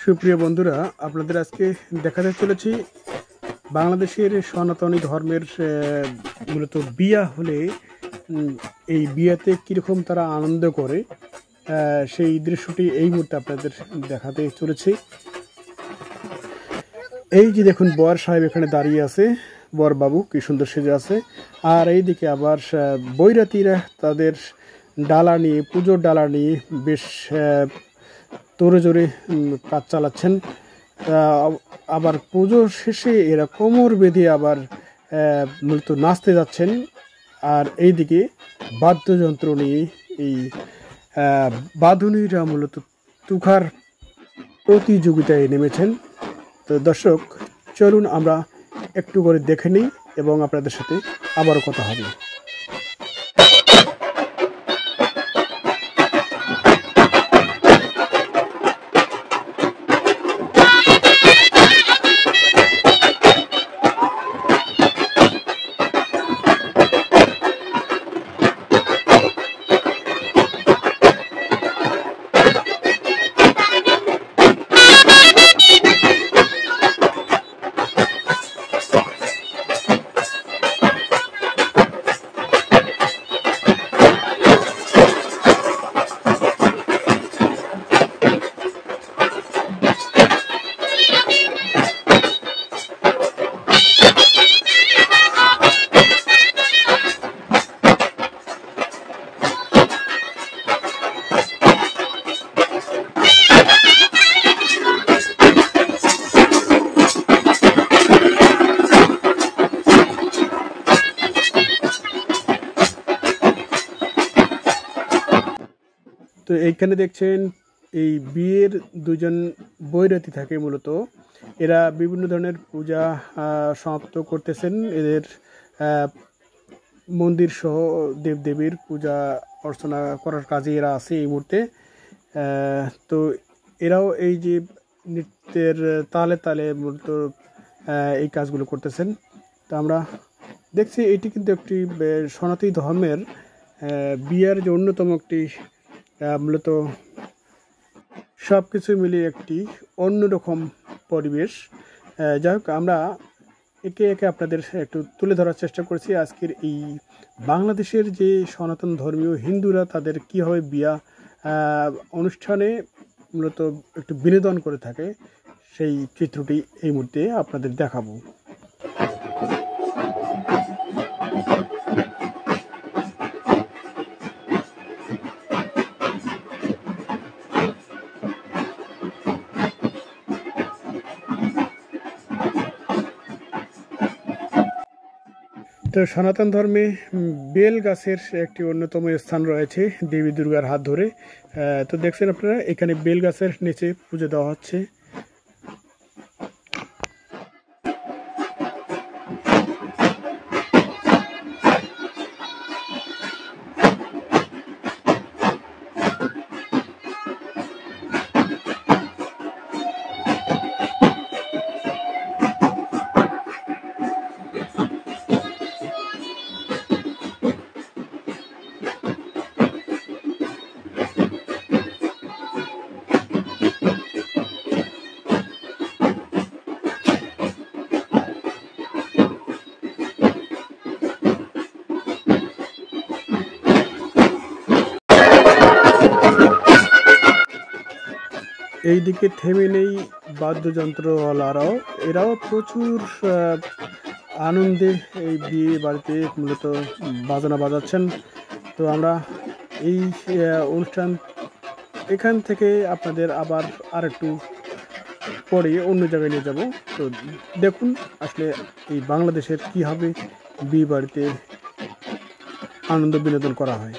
সুপ্রিয় বন্ধুরা, আপনাদের আজকে দেখাতে চলেছি বাংলাদেশের সনাতনী ধর্মের মূলত বিয়া হলে এই বিয়াতে কীরকম তারা আনন্দ করে সেই দৃশ্যটি এই মুহূর্তে আপনাদের দেখাতে চলেছি। এই যে দেখুন, বর সাহেব এখানে দাঁড়িয়ে আছে, বর বাবু কি সুন্দর সেজে আছে। আর এইদিকে আবার বৈরাতীরা তাদের ডালা নিয়ে, পুজোর ডালা নিয়ে বেশ তোরে জোরে কাজ চালাচ্ছেন। আবার পুজো শেষে এরা কোমর বেঁধে আবার মূলত নাচতে যাচ্ছেন। আর এইদিকে বাদ্যযন্ত্র নিয়ে এই বাঁধুনিরা মূলত তুখার প্রতিযোগিতায় নেমেছেন। তো দর্শক, চলুন আমরা একটু করে দেখে নিই এবং আপনাদের সাথে আবারও কথা হবে। তো এইখানে দেখছেন এই বিয়ের দুজন বৈরাতী থাকে। মূলত এরা বিভিন্ন ধরনের পূজা সমাপ্ত করতেছেন। এদের মন্দির সহ দেবদেবীর পূজা অর্চনা করার কাজে এরা আছে এই মুহূর্তে। তো এরাও এই যে নৃত্যের তালে তালে মূলত এই কাজগুলো করতেছেন। তো আমরা দেখছি এটি কিন্তু একটি সনাতনী ধর্মের বিয়ের যে অন্যতম একটি মূলত সব কিছু মিলিয়ে একটি অন্যরকম পরিবেশ। যাই হোক, আমরা একে একে আপনাদের একটু তুলে ধরার চেষ্টা করছি আজকের এই বাংলাদেশের যে সনাতন ধর্মীয় হিন্দুরা তাদের কীভাবে বিয়া অনুষ্ঠানে মূলত একটু বিনোদন করে থাকে সেই চিত্রটি এই মুহূর্তে আপনাদের দেখাবো। তো সনাতন ধর্মে বেল গাছের একটি অন্যতম স্থান রয়েছে দেবী দুর্গার হাত ধরে। তো দেখছেন আপনারা, এখানে বেল গাছের নিচে পুজো দেওয়া হচ্ছে। এইদিকে থেমে নেই বাদ্যযন্ত্রওয়ালারাও, এরাও প্রচুর আনন্দে এই বিয়ে বাড়িতে মূলত বাজনা বাজাচ্ছেন। তো আমরা এই অনুষ্ঠান এখান থেকে আপনাদের আবার আরেকটু পরে অন্য জায়গায় নিয়ে যাব। তো দেখুন আসলে এই বাংলাদেশের কীভাবে বিয়ে বাড়িতে আনন্দ বিনোদন করা হয়।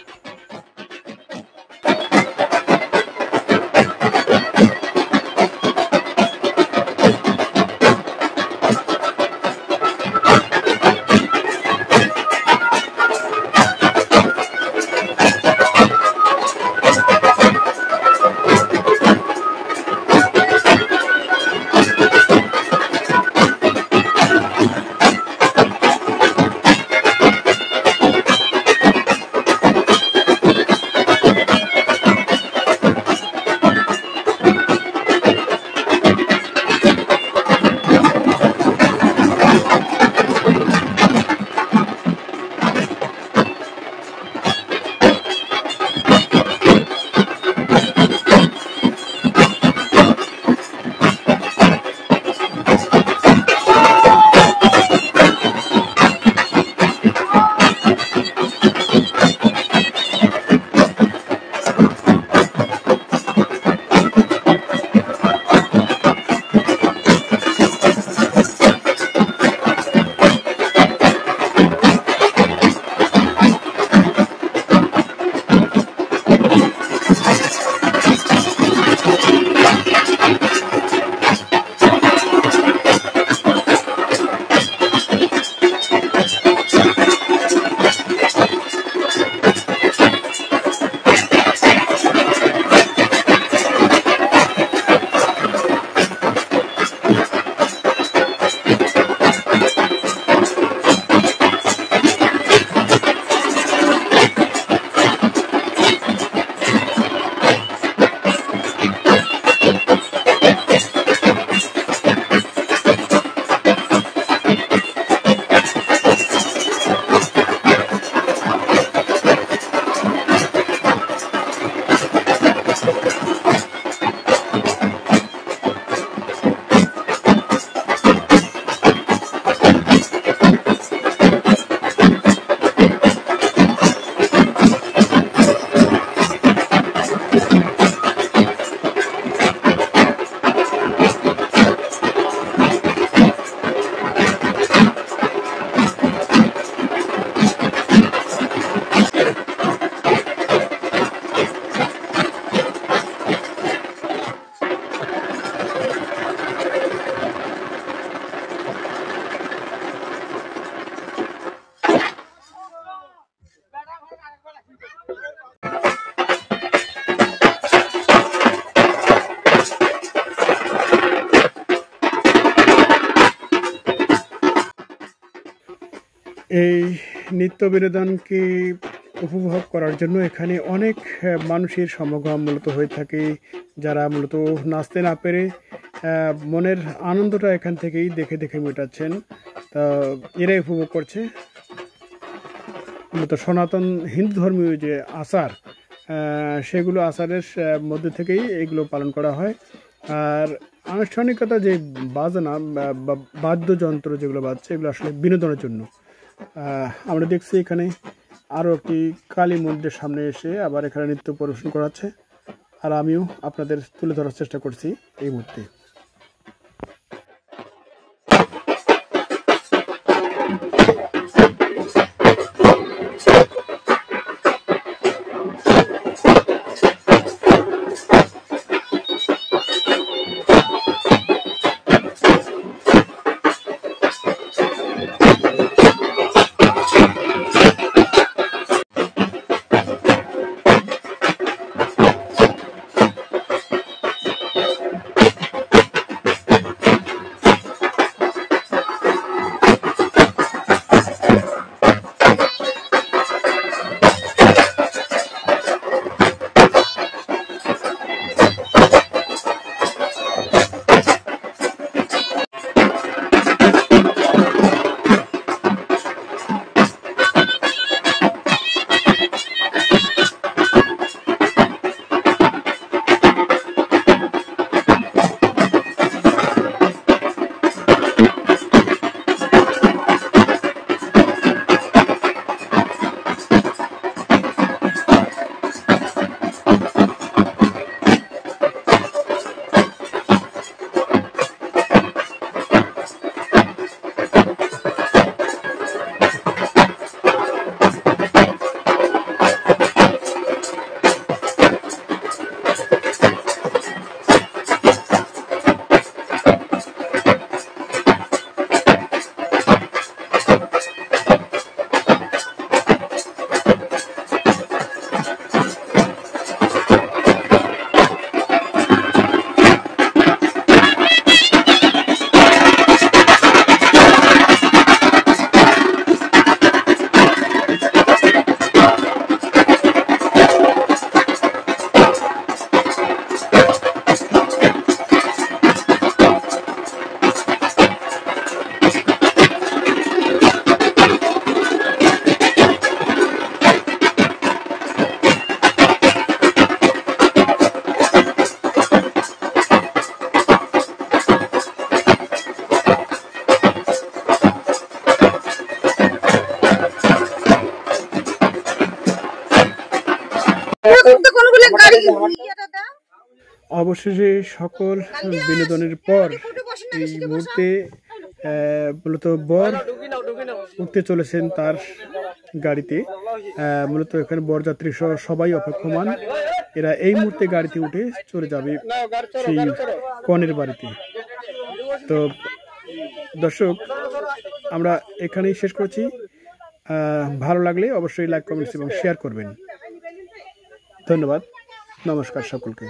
এই নৃত্য বিনোদনকে উপভোগ করার জন্য এখানে অনেক মানুষের সমাগম মূলত হয়ে থাকে, যারা মূলত নাচতে না পেরে মনের আনন্দটা এখান থেকেই দেখে দেখে মেটাচ্ছেন। তা এরাই উপভোগ করছে। মূলত সনাতন হিন্দু ধর্মীয় যে আচার, সেগুলো আচারের মধ্যে থেকেই এগুলো পালন করা হয়। আর আনুষ্ঠানিকতা যে বাজনা বা বাদ্যযন্ত্র যেগুলো বাজছে, এগুলো আসলে বিনোদনের জন্য। আমরা দেখছি এখানে আরও একটি কালী মন্দিরের সামনে এসে আবার এখানে নৃত্য পরিবেশন করাচ্ছে, আর আমিও আপনাদের তুলে ধরার চেষ্টা করছি এই মুহূর্তে। অবশেষে সকল বিনোদনের পর এই মুহূর্তে মূলত বর উঠতে চলেছেন তার গাড়িতে। মূলত এখানে বরযাত্রী সহ সবাই অপেক্ষমান। এরা এই মুহূর্তে গাড়িতে উঠে চলে যাবে সেই কনের বাড়িতে। তো দর্শক, আমরা এখানেই শেষ করছি। ভালো লাগলে অবশ্যই লাইক, কমেন্টস এবং শেয়ার করবেন। ধন্যবাদ, নমস্কার সকলকে।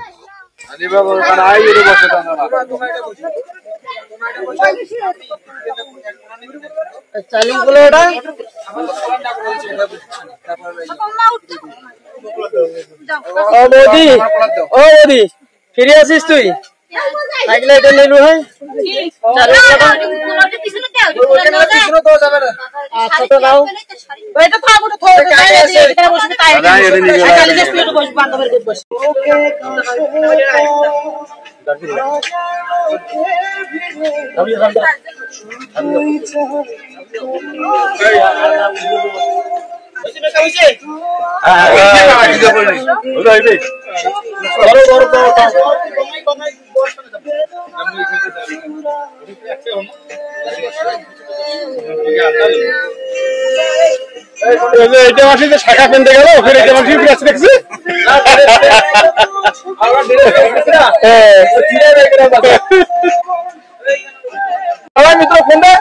ফিরে আসিস তুই? সাইকেল এটা নিলু হয় আচ্ছা তো নাও এটা থাক ওটা থো এখানে বসে তাই সাইকেল যে স্পিড বস বান্ধবের গদ বস ওকে আমি এটা মাসে যে শাখা পেনতে গেল ফের এটা মাসে প্রেস দেখছি মিত্র ফোন দে